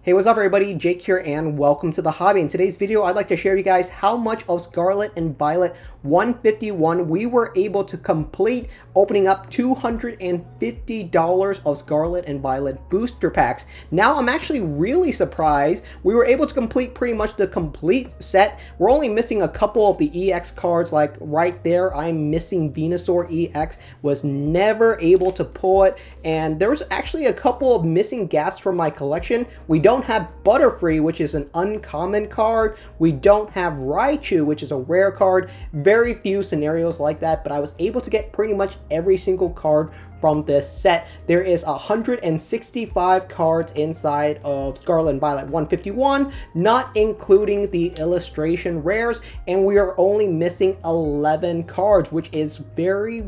Hey, what's up everybody? Jake here and welcome to the hobby. In today's video, I'd like to share with you guys how much of Scarlet and Violet 151 we were able to complete, opening up $250 of Scarlet and Violet booster packs. Now I'm actually really surprised we were able to complete pretty much the complete set. We're only missing a couple of the EX cards, like right there I'm missing Venusaur EX, was never able to pull it, and there's actually a couple of missing gaps from my collection. We don't have Butterfree, which is an uncommon card. We don't have Raichu, which is a rare card. Very few scenarios like that, but I was able to get pretty much every single card from this set. There is 165 cards inside of Scarlet and Violet 151, not including the illustration rares, and we are only missing 11 cards, which is very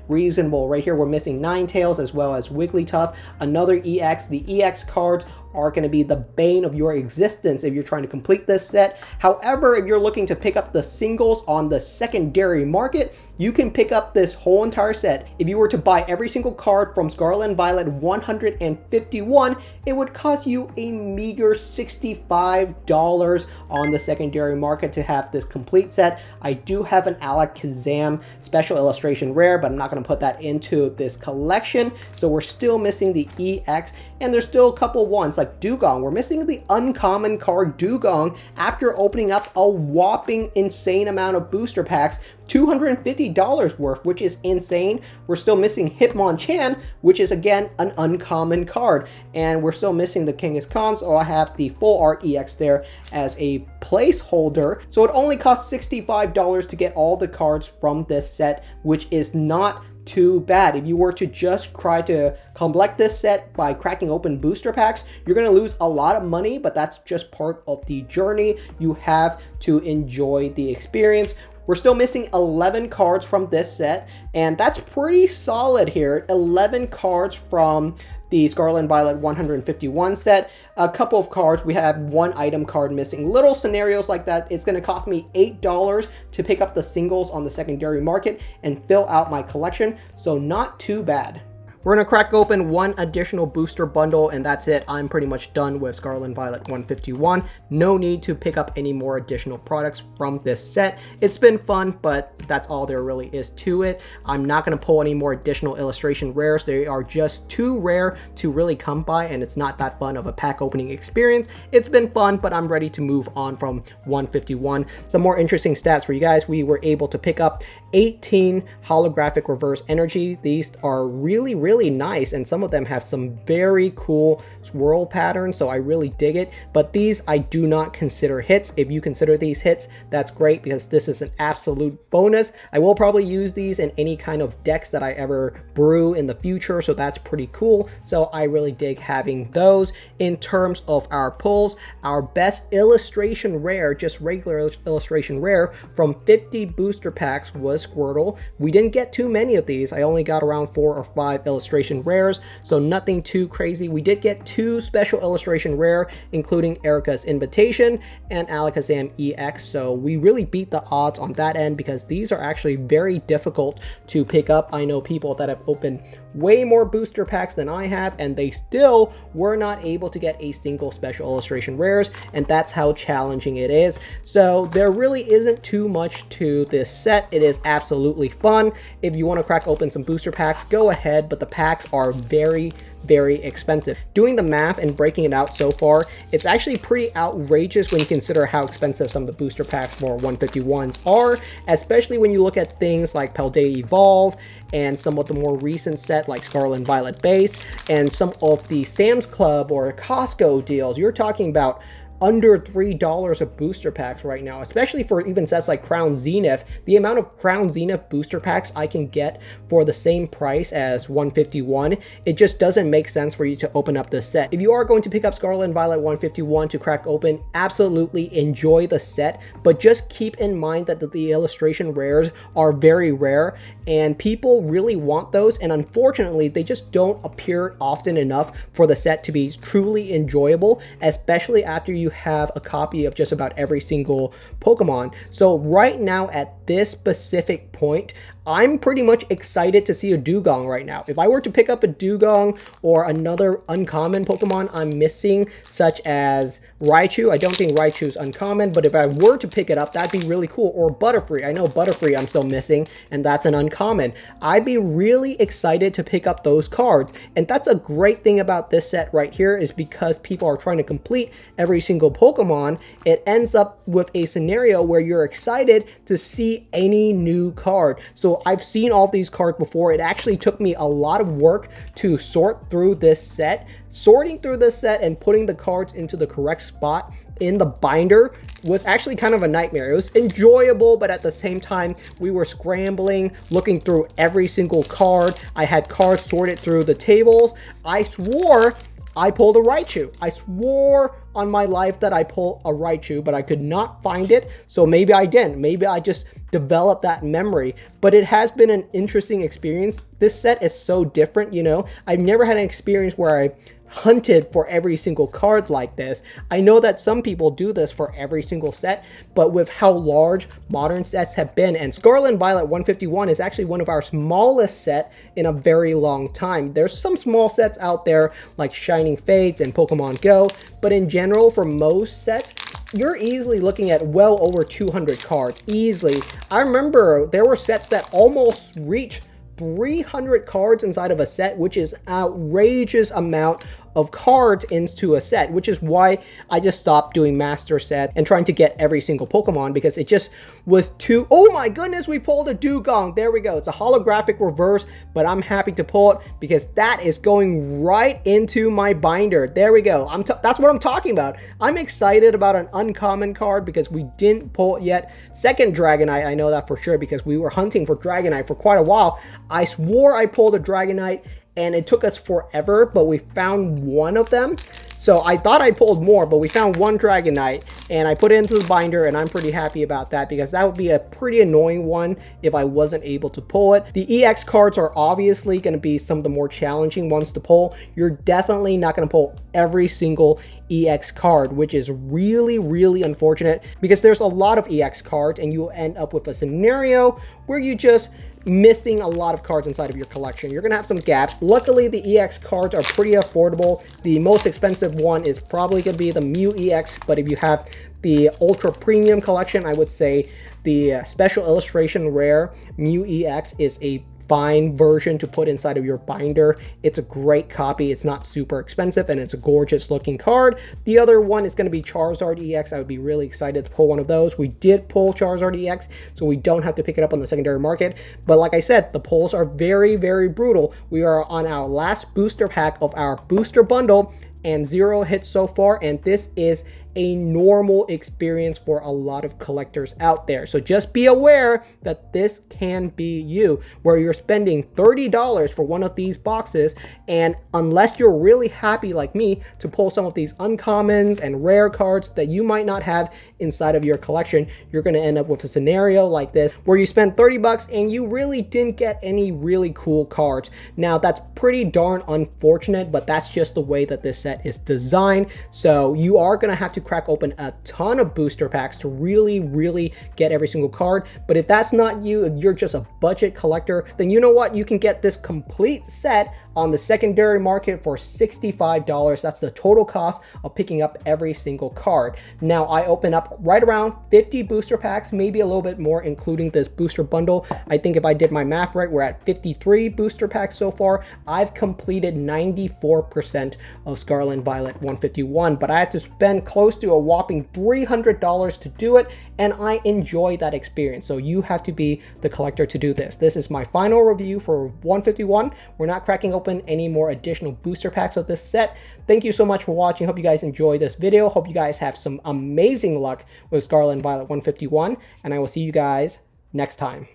reasonable. Right here we're missing Ninetales as well as Wigglytuff, another EX. The EX cards are going to be the bane of your existence if you're trying to complete this set. However, if you're looking to pick up the singles on the secondary market, you can pick up this whole entire set. If you were to buy every single card from Scarlet and Violet 151, it would cost you a meager $65 on the secondary market to have this complete set. I do have an Alakazam special illustration rare, but I'm not going to put that into this collection. So we're still missing the EX, and there's still a couple ones like Dugong. We're missing the uncommon card Dugong after opening up a whopping insane amount of booster packs, $250 worth, which is insane. We're still missing Hitmonchan, which is again an uncommon card, and we're still missing the Kangaskhan, so I have the full art EX there as a placeholder. So it only costs $65 to get all the cards from this set, which is not too bad. If you were to just try to collect this set by cracking open booster packs, you're going to lose a lot of money, but that's just part of the journey. You have to enjoy the experience. We're still missing 11 cards from this set, and that's pretty solid here. 11 cards from the Scarlet and Violet 151 set. A couple of cards, we have one item card missing. Little scenarios like that, it's going to cost me $8 to pick up the singles on the secondary market and fill out my collection, so not too bad. We're going to crack open one additional booster bundle, and that's it. I'm pretty much done with Scarlet and Violet 151. No need to pick up any more additional products from this set. It's been fun, but that's all there really is to it. I'm not going to pull any more additional illustration rares. They are just too rare to really come by, and it's not that fun of a pack opening experience. It's been fun, but I'm ready to move on from 151. Some more interesting stats for you guys. We were able to pick up 18 holographic reverse energy. These are really nice, and some of them have some very cool swirl patterns, so I really dig it. But these I do not consider hits. If you consider these hits, that's great, because this is an absolute bonus. I will probably use these in any kind of decks that I ever brew in the future, so that's pretty cool. So I really dig having those. In terms of our pulls, our best illustration rare, just regular illustration rare from 50 booster packs, was Squirtle. We didn't get too many of these. I only got around 4 or 5 illustration rares, so nothing too crazy. We did get 2 special illustration rare, including Erica's Invitation and Alakazam EX, so we really beat the odds on that end, because these are actually very difficult to pick up. I know people that have opened way more booster packs than I have, and they still were not able to get a single special illustration rares, and that's how challenging it is. So there really isn't too much to this set. It is absolutely fun. If you want to crack open some booster packs, go ahead, but the packs are very expensive. Doing the math and breaking it out so far, it's actually pretty outrageous when you consider how expensive some of the booster packs for 151s are, especially when you look at things like Paldea Evolve and some of the more recent set like Scarlet and Violet Base and some of the Sam's Club or Costco deals. You're talking about under $3 of booster packs right now, especially for even sets like Crown Zenith. The amount of Crown Zenith booster packs I can get for the same price as 151, it just doesn't make sense for you to open up this set. If you are going to pick up Scarlet and Violet 151 to crack open, absolutely enjoy the set, but just keep in mind that the illustration rares are very rare, and people really want those, and unfortunately they just don't appear often enough for the set to be truly enjoyable, especially after you have a copy of just about every single Pokemon. So right now at this specific point, I'm pretty much excited to see a Dugong right now. If I were to pick up a Dugong or another uncommon Pokemon I'm missing, such as Raichu, I don't think Raichu is uncommon, but if I were to pick it up, that'd be really cool. Or Butterfree. I know Butterfree I'm still missing, and that's an uncommon. I'd be really excited to pick up those cards. And that's a great thing about this set right here, is because people are trying to complete every single Pokemon, it ends up with a scenario where you're excited to see any new card. So I've seen all these cards before. It actually took me a lot of work to sort through this set. Sorting through this set and putting the cards into the correct spot in the binder was actually kind of a nightmare. It was enjoyable, but at the same time, we were scrambling, looking through every single card. I had cards sorted through the tables. I swore I pulled a Raichu. I swore on my life that I pulled a Raichu, but I could not find it. So maybe I didn't. Maybe I just developed that memory. But it has been an interesting experience. This set is so different, you know. I've never had an experience where I hunted for every single card like this. I know that some people do this for every single set, but with how large modern sets have been, and Scarlet and Violet 151 is actually one of our smallest set in a very long time. There's some small sets out there like Shining Fates and Pokemon Go, but in general, for most sets, you're easily looking at well over 200 cards, easily. I remember there were sets that almost reached 300 cards inside of a set, which is outrageous amount of cards into a set, which is why I just stopped doing master set and trying to get every single Pokemon, because it just was too... Oh my goodness, we pulled a Dugong. There we go. It's a holographic reverse, but I'm happy to pull it because that is going right into my binder. There we go. That's what I'm talking about. I'm excited about an uncommon card because we didn't pull it yet. Second Dragonite, I know that for sure because we were hunting for Dragonite for quite a while. I swore I pulled a Dragonite, and it took us forever, but we found one of them. So I thought I pulled more, but we found one Dragonite, and I put it into the binder, and I'm pretty happy about that because that would be a pretty annoying one if I wasn't able to pull it. The EX cards are obviously going to be some of the more challenging ones to pull. You're definitely not going to pull every single EX card, which is really, really unfortunate because there's a lot of EX cards, and you'll end up with a scenario where you just missing a lot of cards inside of your collection. You're gonna have some gaps. Luckily, the EX cards are pretty affordable. The most expensive one is probably gonna be the Mew EX, but if you have the ultra premium collection, I would say the special illustration rare Mew EX is a fine version to put inside of your binder. It's a great copy. It's not super expensive, and it's a gorgeous looking card. The other one is going to be Charizard EX. I would be really excited to pull one of those. We did pull Charizard EX, so we don't have to pick it up on the secondary market. But like I said, the pulls are very, very brutal. We are on our last booster pack of our booster bundle, and 0 hits so far, and this is a normal experience for a lot of collectors out there. So just be aware that this can be you, where you're spending $30 for one of these boxes, and unless you're really happy like me to pull some of these uncommons and rare cards that you might not have inside of your collection, you're going to end up with a scenario like this where you spend 30 bucks and you really didn't get any really cool cards. Now that's pretty darn unfortunate, but that's just the way that this set is designed. So you are going to have to crack open a ton of booster packs to really get every single card. But if that's not you, if you're just a budget collector, then you know what, you can get this complete set on the secondary market for $65. That's the total cost of picking up every single card. Now I open up right around 50 booster packs, maybe a little bit more, including this booster bundle. I think if I did my math right, we're at 53 booster packs so far. I've completed 94% of Scarlet and Violet 151, but I had to spend close to a whopping $300 to do it, and I enjoy that experience. So you have to be the collector to do this. This is my final review for 151. We're not cracking open any more additional booster packs of this set. Thank you so much for watching. Hope you guys enjoyed this video. Hope you guys have some amazing luck with Scarlet and Violet 151, and I will see you guys next time.